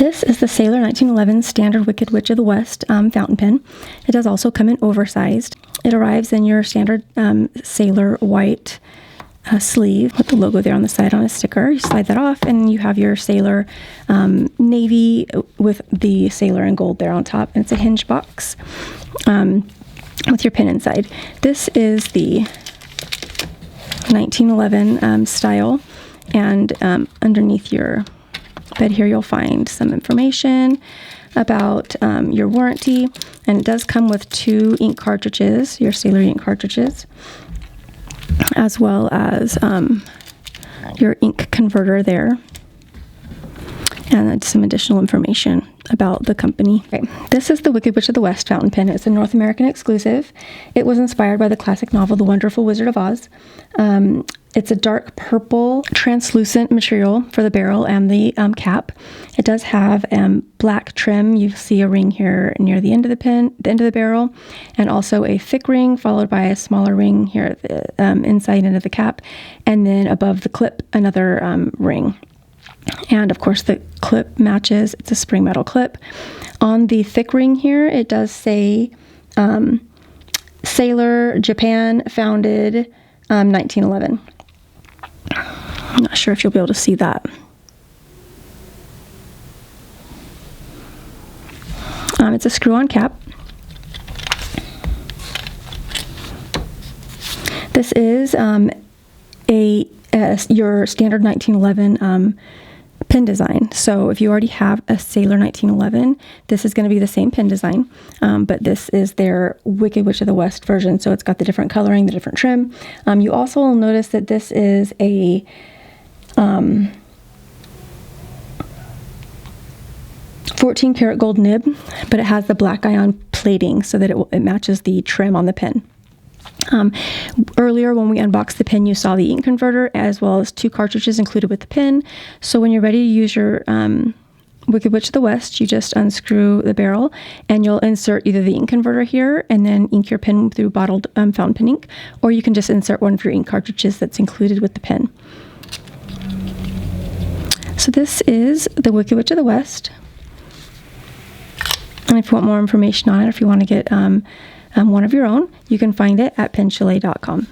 This is the Sailor 1911 Standard Wicked Witch of the West fountain pen. It does also come in oversized. It arrives in your standard Sailor white sleeve with the logo there on the side on a sticker. You slide that off and you have your Sailor navy with the Sailor in gold there on top. And it's a hinge box with your pen inside. This is the 1911 style, and underneath your bed here you'll find some information about your warranty, and it does come with 2 ink cartridges, your Sailor ink cartridges, as well as your ink converter there, and some additional information about the company. Okay. This is the Wicked Witch of the West fountain pen. It's a North American exclusive. It was inspired by the classic novel The Wonderful Wizard of Oz. It's a dark purple translucent material for the barrel and the cap. It does have black trim. You see a ring here near the end of the pen, the end of the barrel, and also a thick ring followed by a smaller ring here at the inside end of the cap, and then above the clip another ring. And of course the clip matches. It's a spring metal clip. On the thick ring here it does say Sailor Japan, founded 1911. I'm not sure if you'll be able to see that. It's a screw-on cap. This is your standard 1911 pen design. So if you already have a Sailor 1911, this is going to be the same pen design, but this is their Wicked Witch of the West version. So it's got the different coloring, the different trim. You also will notice that this is a 14 karat gold nib, but it has the black ion plating so that it matches the trim on the pen. Earlier when we unboxed the pen, you saw the ink converter as well as 2 cartridges included with the pen. So when you're ready to use your Wicked Witch of the West, you just unscrew the barrel and you'll insert either the ink converter here and then ink your pen through bottled fountain pen ink, or you can just insert one of your ink cartridges that's included with the pen. So this is the Wicked Witch of the West. And if you want more information on it, if you want to get one of your own, you can find it at penchalet.com.